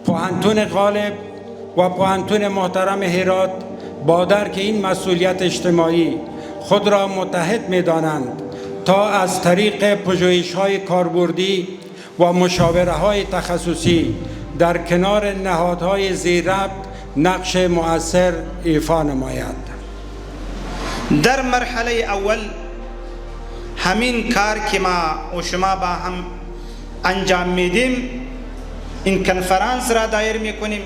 پوهنتون غالب و پوهنتون محترم هرات با درک این مسئولیت اجتماعی خود را متحد می دانند تا از طریق پژوهش‌های کاربردی و مشاوره‌های تخصصی در کنار نهادهای زیرربط نقش مؤثر ایفا نماید. در مرحله اول همین کار که ما و شما با هم انجام میدیم، این کنفرانس را دایر میکنیم،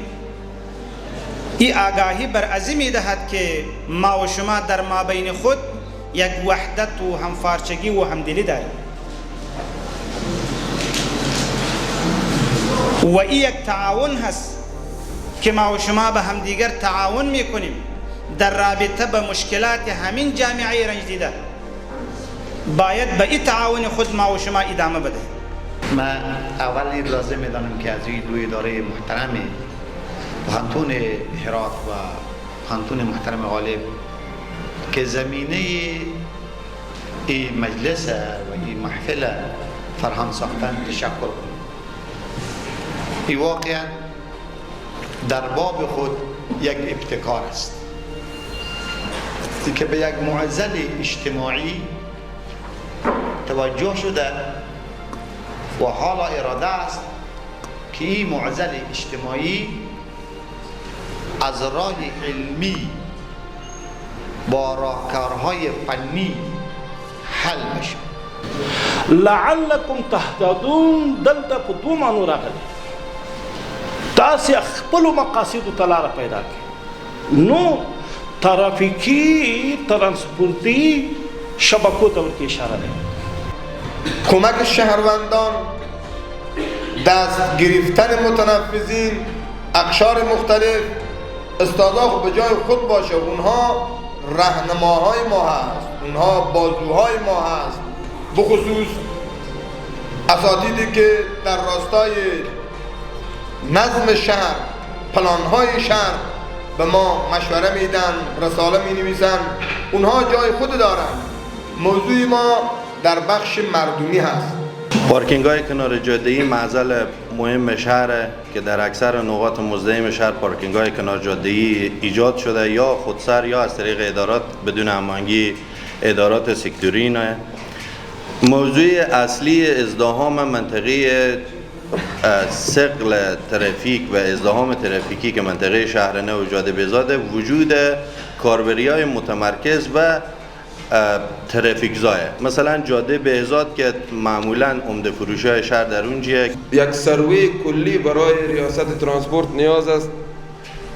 این آگاهی بر عظیمی دهد که ما و شما در مابین خود یک وحدت و همفارچگی و همدلی داریم و این یک تعاون هست که ما و شما به همدیگر تعاون میکنیم در رابطه به مشکلات همین جامعه رنج دیده. باید به این تعاون خود ما و شما ادامه بده. ما اول این لازم میدانم که از این دو اداره محترم پوهنتون هرات و پوهنتون محترم غالب که زمینه این مجلس و این محفل فرهان ساختن تشکر کنیم. این واقعا در باب خود یک ابتکار است که به یک معضل اجتماعی توجه شده و حالا اراده است که این معضل اجتماعی از راه علمی با راهکارهای فنی حل بشه. لعلکم تهتدون دلته په دوه معنو راغلی تاسې خپلو مقاصدو ته لاره پیدا کړئ. نو ترافیکی ترانسپورتی شبکو ته ورته اشاره ده. کمک شهروندان، دست گرفتن متنفذین، اقشار مختلف، استادها به جای خود باشه. اونها راهنماهای ما هست، اونها بازوهای ما هست، بخصوص اساتیدی که در راستای نظم شهر، پلانهای شهر به ما مشوره میدن، رساله می نویسن. اونها جای خود دارن. موضوع ما در بخش مردمی هست. پارکینگ های کنار جاده معضل مهم شهر که در اکثر نقاط مزدحم شهر پارکینگ های کنار جاده ایجاد شده، یا خودسر یا از طریق ادارات بدون هماهنگی ادارات سکتوری. موضوع اصلی ازدحام منطقه ثقل ترافیک و ازدحام ترافیکی که منطقه شهر نو و جاده بهزاد، وجود کاربری‌های متمرکز و ترافیک زایه. مثلا جاده بهزاد که معمولا عمده فروش‌های شهر در اونجیه. یک سروی کلی برای ریاست ترانسپورت نیاز است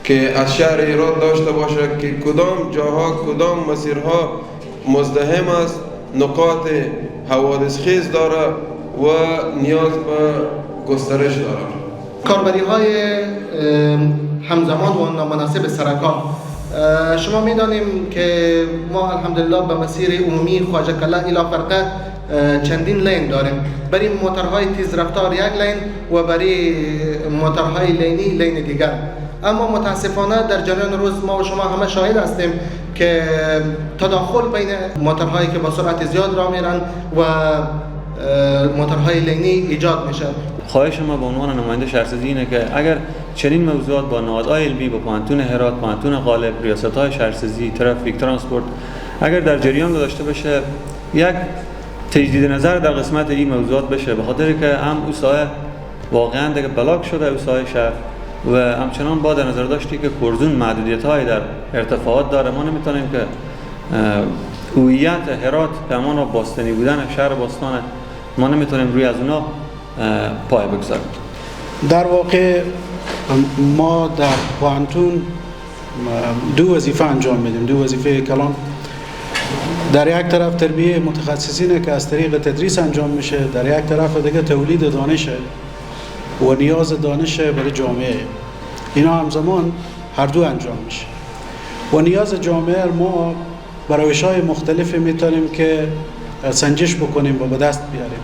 که از شهر هرات داشته باشه که کدام جاها کدام مسیرها مزدحم است، نقاط حوادث خیز داره و نیاز به گسترش داره. کاربری‌های همزمان و نامناسب سرکان. شما می‌دانیم که ما الحمدلله به مسیر عمومی خواجه کلا الی فرقه چندین لین داریم. برای موتورهای تیز رفتار یک لین و برای موتورهای لینی لین دیگر. اما متاسفانه در جریان روز ما و شما همه شاهد هستیم که تداخل بین موتورهایی که با سرعت زیاد راه میرن و موتورهای لینی ایجاد میشه. خواهش ما به عنوان نماینده شهرسازی اینه که اگر چنین موضوعات با نهادهای علمی، با پوهنتون هرات، پوهنتون غالب، ریاست‌های شهرسازی، ترافیک، ترانسپورت اگر در جریان داشته باشه، یک تجدید نظر در قسمت این موضوعات بشه، به خاطر که هم او سایه واقعا دیگه بلاک شده او سایه شهر و همچنان با در نظر داشتی که کرزون محدودیت‌های در ارتفاعات داره. ما نمیتونیم که هویت هرات به امان باستانی بودن شهر باستان ما نمیتونیم روی از اونا پای بگذاریم. در واقع ما در پوهنتون دو وظیفه انجام میدیم، دو وظیفه کلان. در یک طرف تربیه متخصصینه که از طریق تدریس انجام میشه، در یک طرف دیگه تولید دانشه و نیاز دانش برای جامعه. اینا همزمان هر دو انجام میشه و نیاز جامعه ما با روش‌های مختلفی میتونیم که سنجش بکنیم و به دست بیاریم.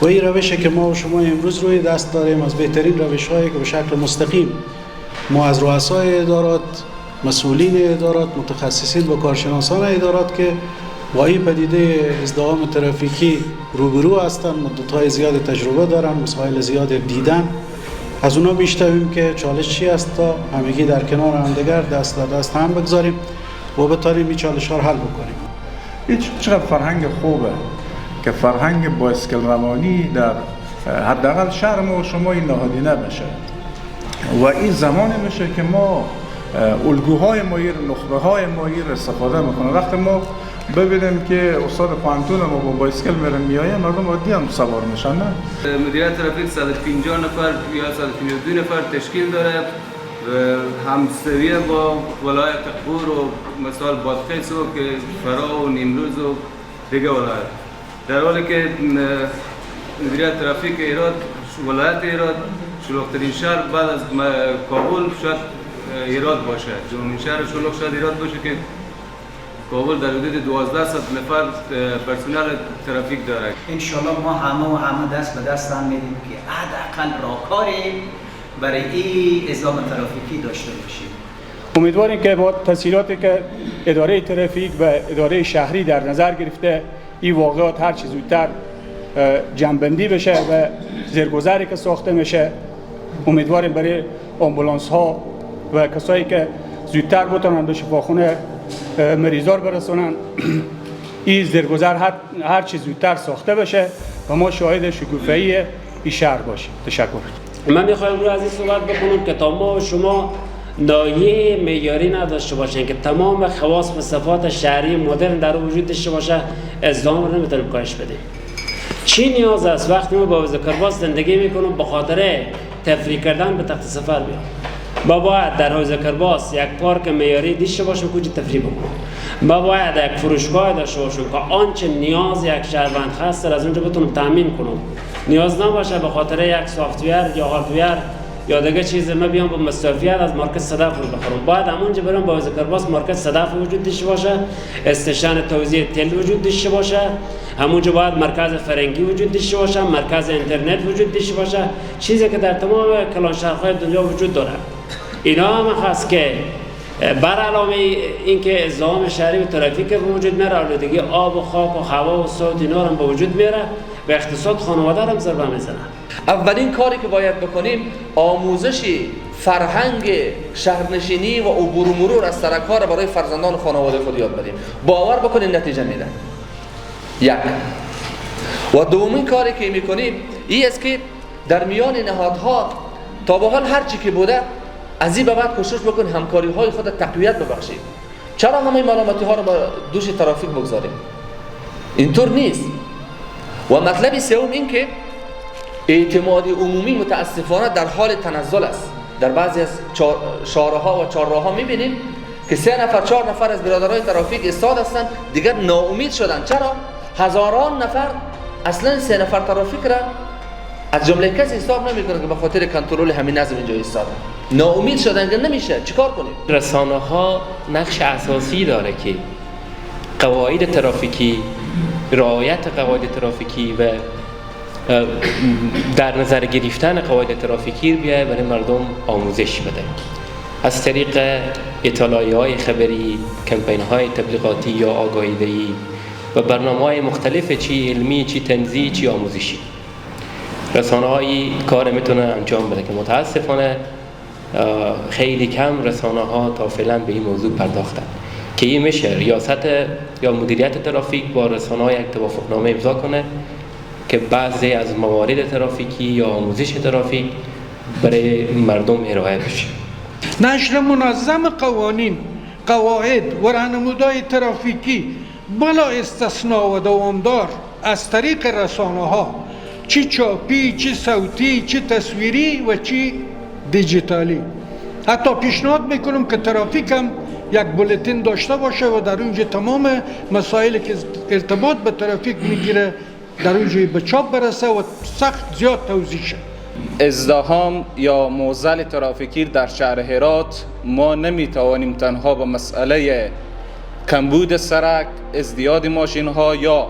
و این روشی که ما و شما امروز روی دست داریم از بهترین روش‌هایی که به شکل مستقیم ما از رؤسای ادارات، مسئولین ادارات، متخصصین و کارشناسان ادارات که با این پدیده ازدحام ترافیکی روبرو هستند، مدت‌های زیاد تجربه دارن، مسائل زیاد دیدن از اونا بیشتریم که چالش چی است تا همگی در کنار همدیگر دست در دست هم بگذاریم و بتانیم این چالش ها رو حل بکنیم. هیچ چقدر فرهنگ خوبه که فرهنگ بایسکل روانی در حداقل شهر ما و شما این نهادینه بشه و این زمانی میشه که ما الگوهای مایر، نخبه‌های مایر استفاده میکنیم. وقتی ما ببینیم که استاد پانتون ما با بایسکل میره میایه، مردم عادی هم سوار میشن. نه مدیریت ترافیک 150 نفر یا 152 نفر تشکیل داره، همسویه با ولایت قور و مثال بادغیس و که فرا و نیمروز و دیگه ولایت، در حالی که مدیریت ترافیک ایراد ولایت ایراد شلوغ‌ترین شهر بعد از کابل شاید ایراد باشه. جمعین شهر شلوغ شاید ایراد باشه که کابل در حدود 1200 نفر پرسنل ترافیک داره. انشالله ما همه دست به دست هم میدیم که حداقل راهکاری برای این نظام ترافیکی داشته باشیم. امیدواریم که با تسهیلاتی که اداره ترافیک و اداره شهری در نظر گرفته این واقعات هر چه زودتر جمع‌بندی بشه و زیرگذری که ساخته میشه، امیدواریم برای آمبولانس ها و کسایی که زودتر بتونن به شفاخانه مریضا رو برسونن این زیرگذر هر چه زودتر ساخته بشه و ما شاهد شکوفایی این شهر باشیم. تشکر. من میخوایم رو از این صحبت بکنم که تا ما و شما لایه معیاری نداشته باشین که تمام خواص و صفات شهری مدرن در وجود داشته باشه، ازدحام رو نمیتونیم کاهش بدیم. چی نیاز است وقتی ما با ویزاکرباس زندگی میکنم به خاطر تفریح کردن به تخت سفر بیام؟ ما باید در ویزاکرباس یک پارک معیاری داشته باشیم که تفریح بکنم. ما باید یک فروشگاه داشته باشیم که آنچه نیاز یک شهروند هست از اونجا بتونم تامین کنم. نیاز نباشه به خاطر یک سافت‌ویر یا هاردویر یا دیگه چیز ما بیام با مصرفیت از مارکت صدف رو بخرم. باید همونجا برام با ویزاکرباس مارکت صدف وجود داشته باشه، استشن توزیع تل وجود داشته باشه، همونجا باید مرکز فرنگی وجود داشته باشه، مرکز اینترنت وجود داشته باشه، چیزی که در تمام کلان شهرهای دنیا وجود داره. اینا هم هست که بر علاوه اینکه ازدحام شهری و ترافیک به وجود میاره، آلودگی آب و خاک و هوا و صوت اینا هم به وجود میاره و اقتصاد خانواده هم ضربه میزنه. اولین کاری که باید بکنیم آموزش فرهنگ شهرنشینی و عبور و مرور از سرکار برای فرزندان خانواده خود یاد بدیم. باور بکنید نتیجه میده. یک. و دومین کاری که میکنیم این است که در میان نهادها تا به حال هر چی که بوده از این به بعد کوشش بکنیم همکاری های خود تقویت ببخشیم. چرا همه ملامتی ها رو با دوش ترافیک بگذاریم؟ اینطور نیست. و مطلب سوم این که اعتماد عمومی متاسفانه در حال تنزل است. در بعضی از شارع‌ها و چهارراه‌ها می‌بینیم که 3 نفر 4 نفر از برادرای ترافیک ایستاد هستند، دیگر ناامید شدن. چرا؟ هزاران نفر اصلا 3 نفر ترافیک را از جمله کسی حساب نمی‌کنن که به خاطر کنترل همین نظم اینجا ایستادن. ناامید شدن که نمیشه، چیکار کنیم؟ رسانه‌ها نقش اساسی داره که قواعد ترافیکی، رعایت قواعد ترافیکی و در نظر گرفتن قواعد ترافیکی بیاید برای مردم آموزش بده. از طریق اطلاعیه‌های خبری، کمپین‌های تبلیغاتی یا آگاهی‌دهی و برنامه‌های مختلف، چی علمی، چی تنزیهی، چی آموزشی. رسانه‌های کار میتونه انجام بده که متاسفانه خیلی کم رسانه‌ها تا فعلا به این موضوع پرداختن که این میشه ریاست یا مدیریت ترافیک با رسانه‌ها یک توافقنامه امضا کنه که بعضی از موارد ترافیکی یا آموزش ترافیک برای مردم ارائه بشه. نشر منظم قوانین، قواعد و راهنمودهای ترافیکی بلا استثناء و دوامدار از طریق رسانه‌ها، چی چاپی، چی صوتی، چی تصویری و چی دیجیتالی. حتی پیشنهاد میکنم که ترافیک هم یک بولتین داشته باشه و در اونجا تمام مسائلی که ارتباط به ترافیک میگیره در اونجا به چاپ برسه و سخت زیاد توضیح شه. ازدحام یا معضل ترافیکی در شهر هرات ما نمیتوانیم تنها به مسئله کمبود سرک، ازدیاد ماشین ها یا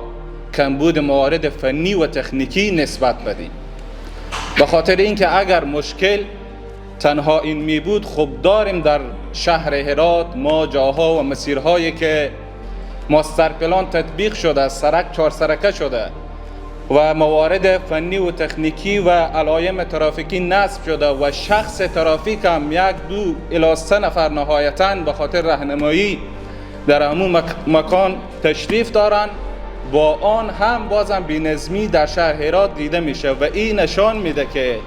کمبود موارد فنی و تکنیکی نسبت بدیم. به خاطر اینکه اگر مشکل تنها این می بود، خب داریم در شهر هرات ما جاها و مسیرهایی که ماستر پلان تطبیق شده، سرک 4 سرکه شده و موارد فنی و تکنیکی و علائم ترافیکی نصب شده و شخص ترافیک هم 1، 2 الی 3 نفر نهایتاً به خاطر راهنمایی در همون مکان تشریف دارند، با آن هم بازم بی‌نظمی در شهر هرات دیده میشه و این نشان میده که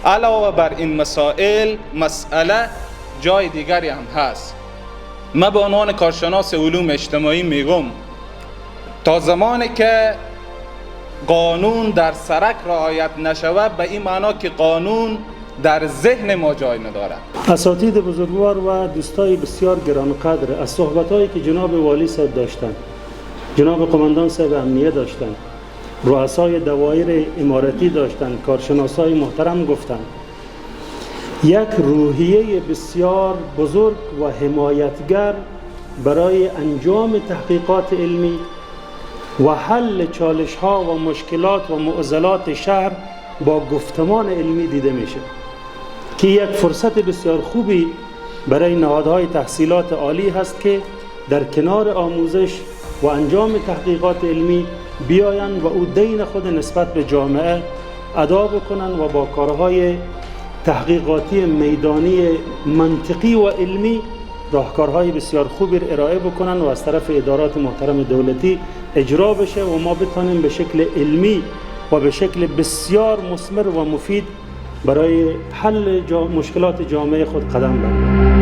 علاوه بر این مسئله جای دیگری هم هست. من به عنوان کارشناس علوم اجتماعی میگم تا زمانی که قانون در سرک رعایت نشود به این معنا که قانون در ذهن ما جای ندارد. اساتید بزرگوار و دوستای بسیار گرانقدر، از صحبت‌هایی که جناب والی صاحب داشتند، جناب قماندان صاحب امنیه داشتند، رؤسای دوایر امارتی داشتند، کارشناسای محترم گفتند، یک روحیه بسیار بزرگ و حمایتگر برای انجام تحقیقات علمی و حل چالش‌ها و مشکلات و معضلات شهر با گفتمان علمی دیده میشه که یک فرصت بسیار خوبی برای نهادهای تحصیلات عالی هست که در کنار آموزش و انجام تحقیقات علمی بیایند و او دین خود نسبت به جامعه ادا بکنن و با کارهای تحقیقاتی میدانی منطقی و علمی راهکارهای بسیار خوبی ارائه بکنن و از طرف ادارات محترم دولتی اجرا بشه و ما بتانیم به شکل علمی و به شکل بسیار مثمر و مفید برای حل مشکلات جامعه خود قدم برداریم.